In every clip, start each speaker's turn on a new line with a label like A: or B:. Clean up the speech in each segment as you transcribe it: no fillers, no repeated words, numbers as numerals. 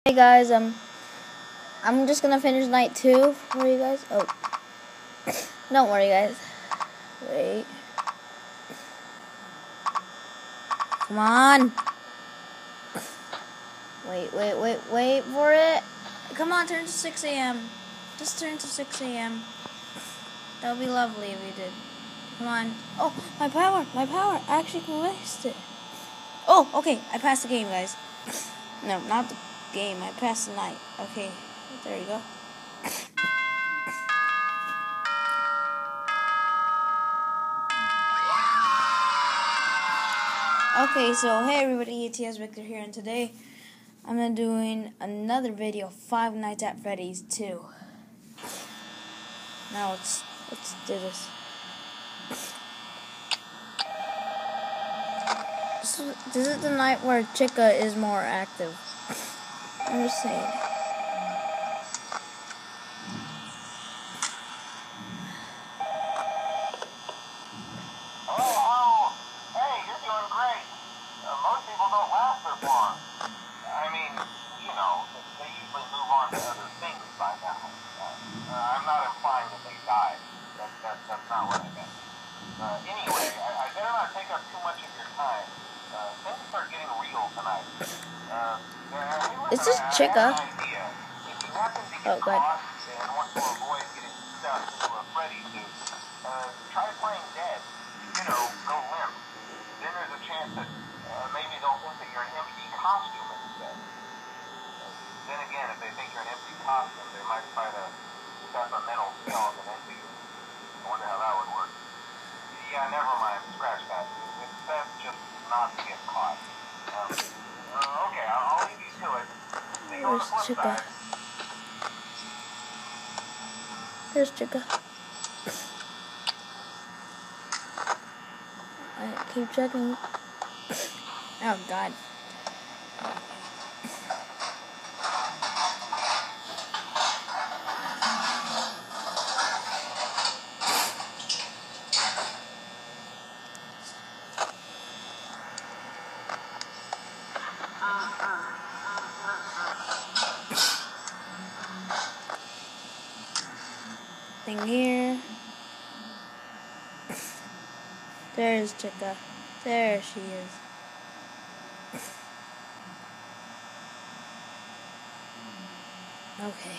A: Hey guys, I'm just gonna finish night 2 for you guys. Oh, don't worry guys. Wait. Come on. Wait for it. Come on, turn to 6 a.m. Just turn to 6 a.m. That would be lovely if you did. Come on. Oh, my power. I actually can waste it. Oh, okay. I passed the game, guys. No, not the game. I passed the night. Okay, there you go. Okay, so hey everybody, it's Victor here, and today I'm doing another video, Five Nights at Freddy's 2. Now let's do this. This is the night where Chica is more active. I'm just saying.
B: Most people don't last very long. I mean, you know, they usually move on to other things by now. I'm not implying that they died. That's not what I meant. Anyway, I better not take up too much of your time. Things start getting real tonight.
A: Is this Chica?
B: I have an idea. If you happen to get
A: God.
B: caught and want to avoid getting stuck into a Freddy suit, try playing dead. You know, go limp. Then there's a chance that maybe they'll think that you're an empty costume instead. Then again, if they think you're an empty costume, they might try to stuff a metal skeleton into you. I wonder how that would work. Yeah, never mind. Scratch that. It's best just not to get caught. Okay, I'll leave you to it. See you on the
A: Where's
B: flip
A: Chica?
B: side.
A: Here's Chica. I keep checking. Oh God. Thing here. There's Chica. There she is. Okay.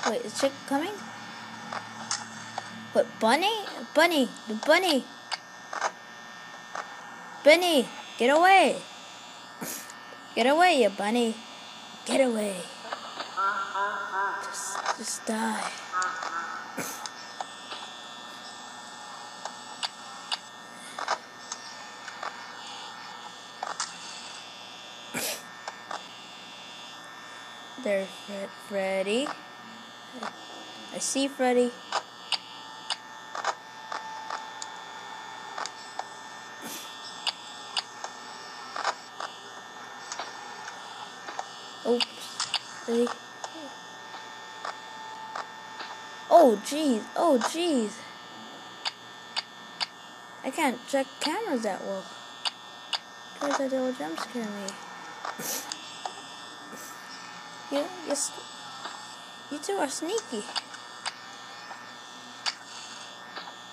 A: Wait, is Chica coming? What, Bunny? Bunny! The bunny! Bunny! Get away! Get away, you bunny! Get away! Just die. There's Freddy. I see Freddy. Oops. Freddy. Oh jeez. Oh jeez. I can't check cameras that well. Because that will jump scare me. You two are sneaky.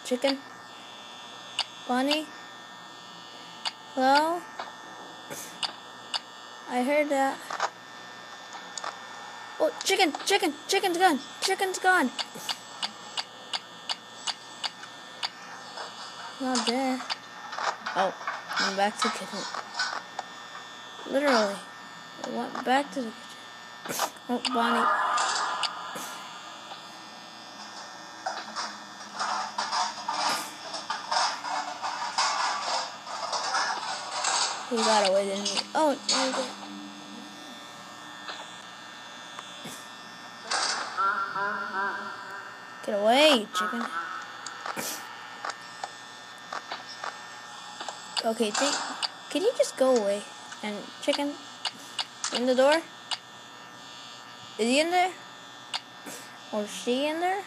A: Chicken? Bunny? Hello? I heard that. Oh, chicken's gone. Not there. Oh, I'm back to the kitchen. Literally. I went back to the kitchen. Oh, Bonnie. He got away, didn't he? Oh, no, he didn't. Get away, chicken. Okay, can you just go away? And chicken, In the door? Is he in there? Or she in there?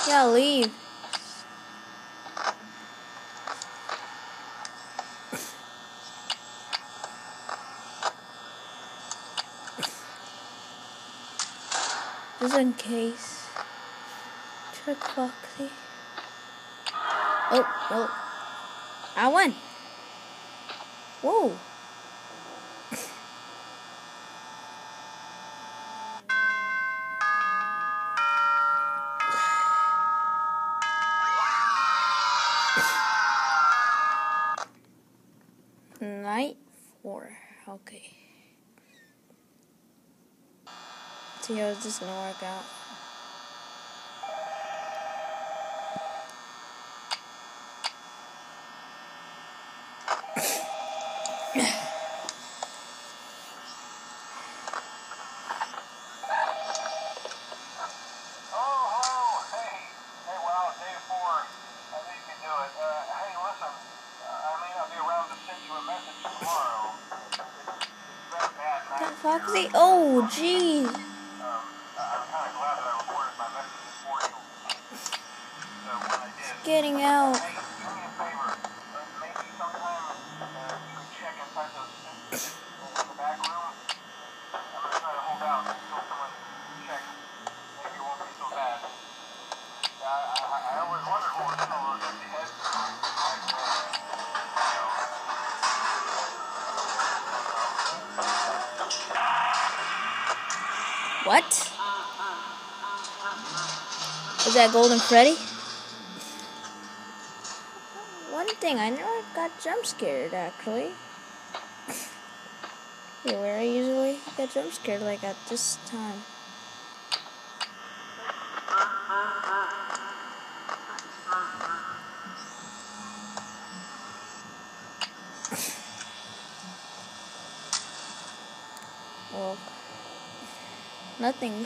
A: Yeah, leave. Just in case. Check Foxy. Oh. I won. Whoa. Night 4. Okay. Let's see how is this gonna work out. Foxy? Oh, jeez.
B: I'm kind of glad that I recorded my messages for you. When I did.
A: It's getting out.
B: Hey, do me a favor. Maybe sometime you could check inside those in the back room. I'm going to try to hold out until someone checks. Maybe it won't be so bad. I always wondered what was in all those empty heads.
A: What? Is that Golden Freddy? One thing, I never got jump scared actually. Yeah, where I usually get jump scared like at this time. Well, nothing.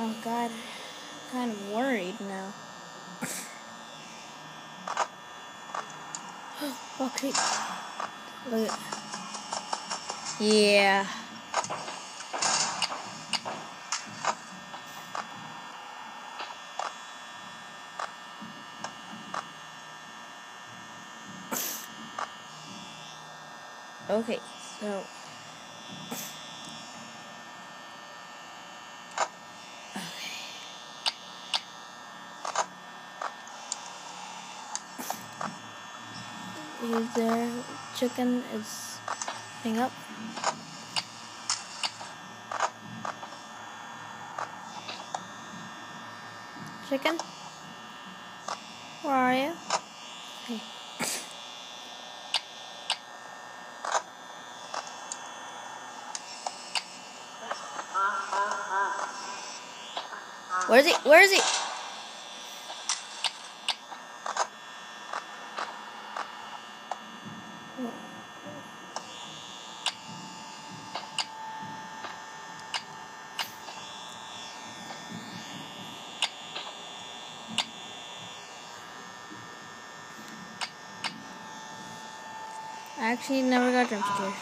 A: Oh God, I'm kind of worried now. Okay. Look at. Yeah. Okay, so. Is there chicken is hang up? Chicken? Where are you? Hey. Where is he? Where is he? I actually never got jump scared.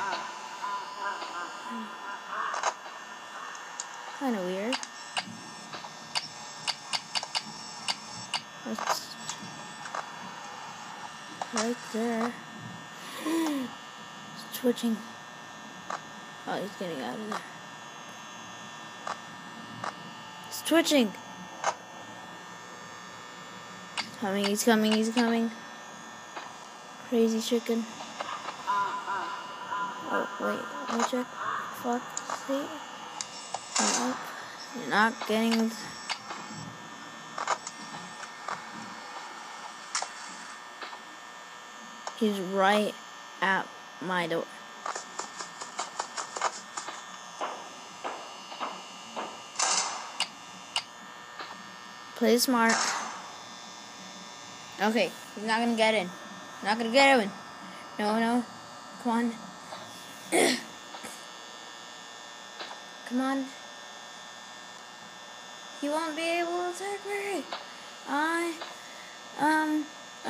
A: Kind of weird. That's right there. It's twitching. Oh, he's getting out of there. It's twitching. He's coming, he's coming. Crazy chicken. Oh, wait, let me check. Fuck, see? Nope. You're not getting... He's right at my door. Play smart. Okay, he's not gonna get in. Not gonna get in. No. Come on. Come on. He won't be able to attack me.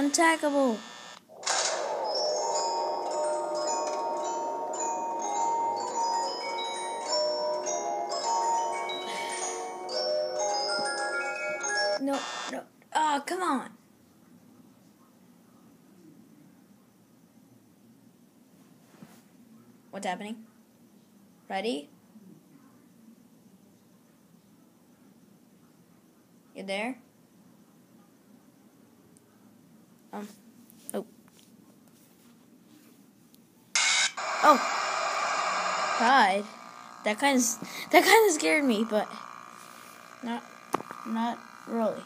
A: Untackable. No, no. Oh, come on. What's happening? Ready? You there? Oh. Oh. God. That kind of scared me, but not really.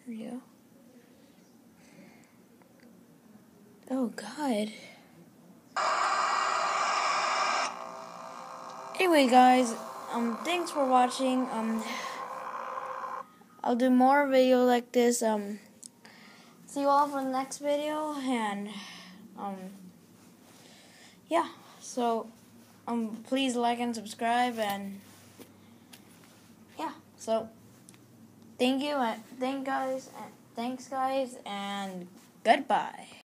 A: Here we go. Oh God. Anyway, guys, thanks for watching. I'll do more video like this. See you all for the next video, and yeah. So, please like and subscribe, and yeah. So, thank you, and thanks, guys, and goodbye.